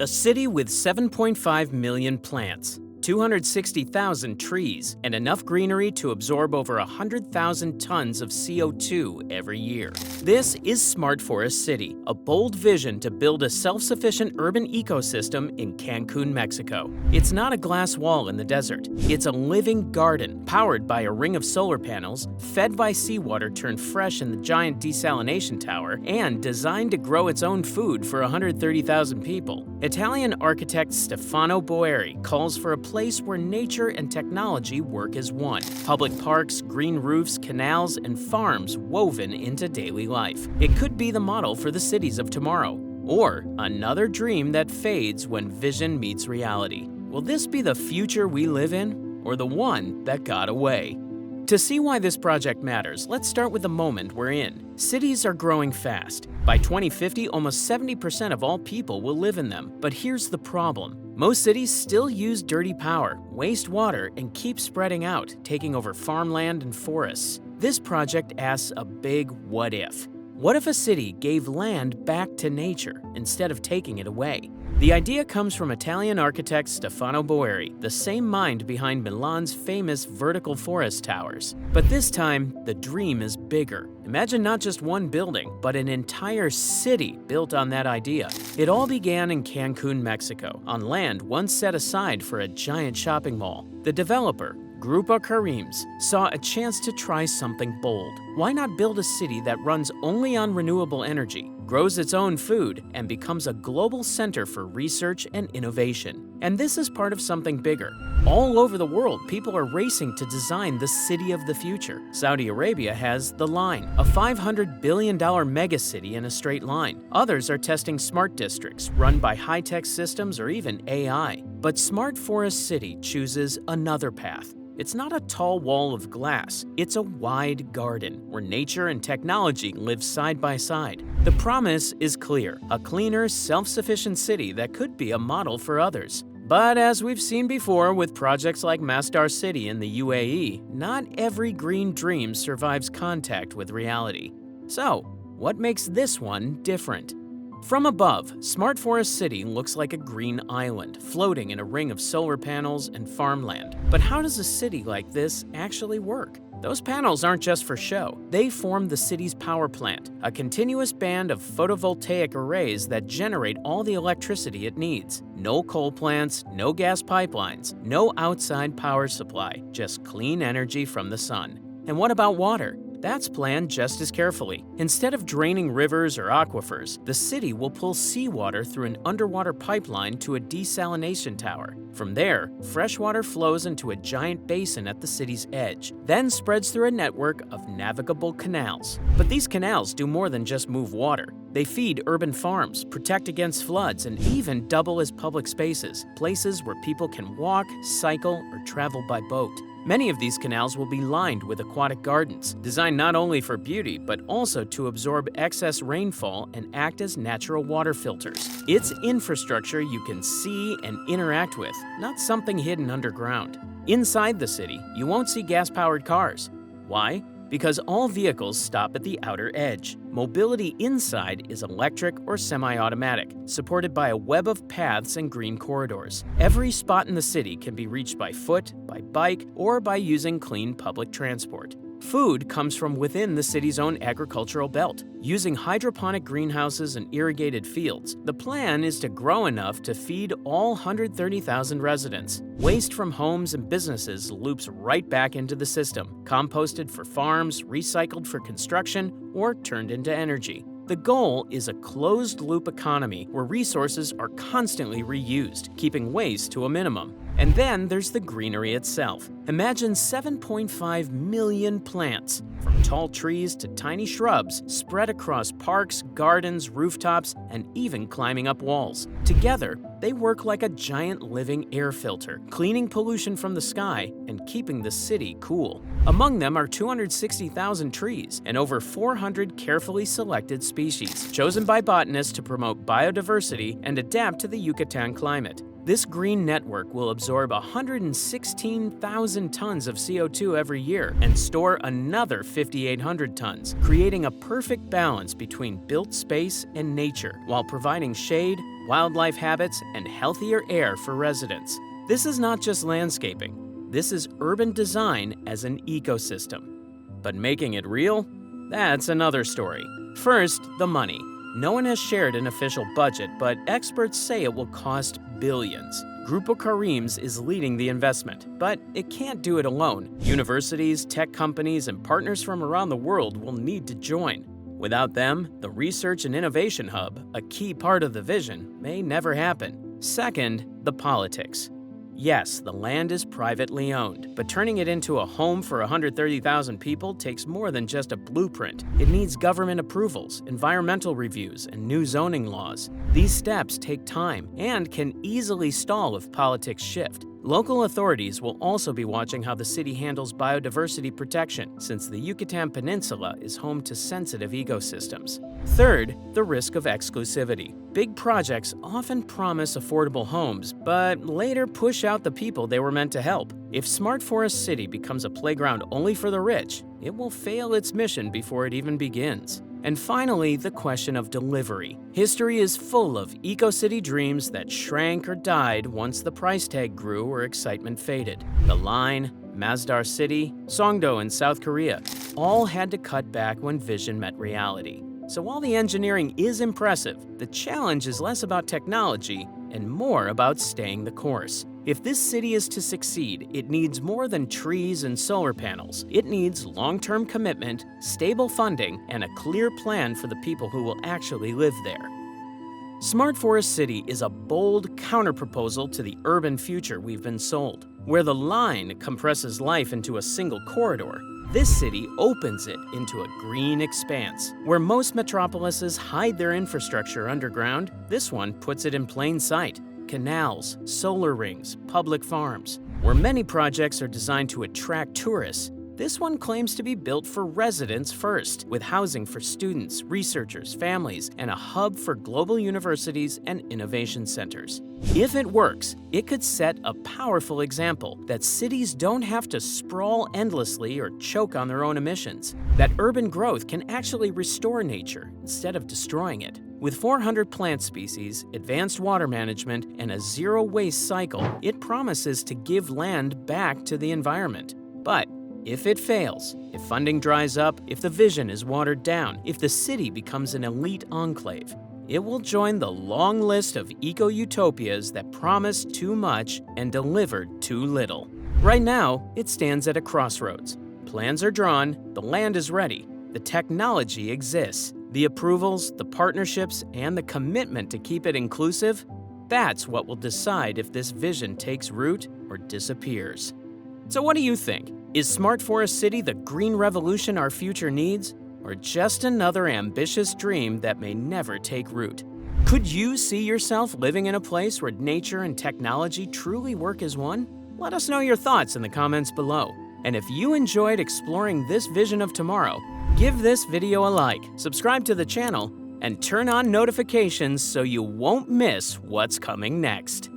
A city with 7.5 million plants, 260,000 trees, and enough greenery to absorb over 100,000 tons of CO2 every year. This is Smart Forest City, a bold vision to build a self-sufficient urban ecosystem in Cancun, Mexico. It's not a glass wall in the desert. It's a living garden, powered by a ring of solar panels, fed by seawater turned fresh in the giant desalination tower, and designed to grow its own food for 130,000 people. Italian architect Stefano Boeri calls for a place where nature and technology work as one. Public parks, green roofs, canals, and farms woven into daily life. It could be the model for the cities of tomorrow, or another dream that fades when vision meets reality. Will this be the future we live in, or the one that got away? To see why this project matters, let's start with the moment we're in. Cities are growing fast. By 2050, almost 70% of all people will live in them. But here's the problem. Most cities still use dirty power, waste water, and keep spreading out, taking over farmland and forests. This project asks a big what if. What if a city gave land back to nature instead of taking it away? The idea comes from Italian architect Stefano Boeri, the same mind behind Milan's famous vertical forest towers. But this time, the dream is bigger. Imagine not just one building, but an entire city built on that idea. It all began in Cancun, Mexico, on land once set aside for a giant shopping mall. The developer, Grupo Karims, saw a chance to try something bold. Why not build a city that runs only on renewable energy, grows its own food, and becomes a global center for research and innovation? And this is part of something bigger. All over the world, people are racing to design the city of the future. Saudi Arabia has The Line, a $500 billion megacity in a straight line. Others are testing smart districts run by high-tech systems or even AI. But Smart Forest City chooses another path. It's not a tall wall of glass, it's a wide garden where nature and technology live side by side. The promise is clear, a cleaner, self-sufficient city that could be a model for others. But as we've seen before with projects like Masdar City in the UAE, not every green dream survives contact with reality. So, what makes this one different? From above, Smart Forest City looks like a green island, floating in a ring of solar panels and farmland. But how does a city like this actually work? Those panels aren't just for show. They form the city's power plant, a continuous band of photovoltaic arrays that generate all the electricity it needs. No coal plants, no gas pipelines, no outside power supply, just clean energy from the sun. And what about water? That's planned just as carefully. Instead of draining rivers or aquifers, the city will pull seawater through an underwater pipeline to a desalination tower. From there, fresh water flows into a giant basin at the city's edge, then spreads through a network of navigable canals. But these canals do more than just move water. They feed urban farms, protect against floods, and even double as public spaces, places where people can walk, cycle, or travel by boat. Many of these canals will be lined with aquatic gardens, designed not only for beauty, but also to absorb excess rainfall and act as natural water filters. It's infrastructure you can see and interact with, not something hidden underground. Inside the city, you won't see gas-powered cars. Why? Because all vehicles stop at the outer edge. Mobility inside is electric or semi-automatic, supported by a web of paths and green corridors. Every spot in the city can be reached by foot, by bike, or by using clean public transport. Food comes from within the city's own agricultural belt. Using hydroponic greenhouses and irrigated fields, the plan is to grow enough to feed all 130,000 residents. Waste from homes and businesses loops right back into the system, composted for farms, recycled for construction, or turned into energy. The goal is a closed-loop economy where resources are constantly reused, keeping waste to a minimum. And then there's the greenery itself. Imagine 7.5 million plants, from tall trees to tiny shrubs, spread across parks, gardens, rooftops, and even climbing up walls. Together, they work like a giant living air filter, cleaning pollution from the sky and keeping the city cool. Among them are 260,000 trees and over 400 carefully selected species, chosen by botanists to promote biodiversity and adapt to the Yucatan climate. This green network will absorb 116,000 tons of CO2 every year and store another 5,800 tons, creating a perfect balance between built space and nature while providing shade, wildlife habitats, and healthier air for residents. This is not just landscaping. This is urban design as an ecosystem. But making it real? That's another story. First, the money. No one has shared an official budget, but experts say it will cost billions. Grupo Carrimes is leading the investment, but it can't do it alone. Universities, tech companies, and partners from around the world will need to join. Without them, the Research and Innovation Hub, a key part of the vision, may never happen. Second, the politics. Yes, the land is privately owned, but turning it into a home for 130,000 people takes more than just a blueprint. It needs government approvals, environmental reviews, and new zoning laws. These steps take time and can easily stall if politics shift. Local authorities will also be watching how the city handles biodiversity protection, since the Yucatan Peninsula is home to sensitive ecosystems. Third, the risk of exclusivity. Big projects often promise affordable homes, but later push out the people they were meant to help. If Smart Forest City becomes a playground only for the rich, it will fail its mission before it even begins. And finally, the question of delivery. History is full of eco-city dreams that shrank or died once the price tag grew or excitement faded. The Line, Masdar City, Songdo in South Korea all had to cut back when vision met reality. So while the engineering is impressive, the challenge is less about technology and more about staying the course. If this city is to succeed, it needs more than trees and solar panels. It needs long-term commitment, stable funding, and a clear plan for the people who will actually live there. Smart Forest City is a bold counterproposal to the urban future we've been sold. Where the Line compresses life into a single corridor, this city opens it into a green expanse. Where most metropolises hide their infrastructure underground, this one puts it in plain sight. Canals, solar rings, public farms. Where many projects are designed to attract tourists, this one claims to be built for residents first, with housing for students, researchers, families, and a hub for global universities and innovation centers. If it works, it could set a powerful example that cities don't have to sprawl endlessly or choke on their own emissions, that urban growth can actually restore nature instead of destroying it. With 400 plant species, advanced water management, and a zero-waste cycle, it promises to give land back to the environment. But if it fails, if funding dries up, if the vision is watered down, if the city becomes an elite enclave, it will join the long list of eco-utopias that promise too much and delivered too little. Right now, it stands at a crossroads. Plans are drawn, the land is ready, the technology exists. The approvals, the partnerships, and the commitment to keep it inclusive, that's what will decide if this vision takes root or disappears. So what do you think? Is Smart Forest City the green revolution our future needs, or just another ambitious dream that may never take root? Could you see yourself living in a place where nature and technology truly work as one? Let us know your thoughts in the comments below. And if you enjoyed exploring this vision of tomorrow, give this video a like, subscribe to the channel, and turn on notifications so you won't miss what's coming next.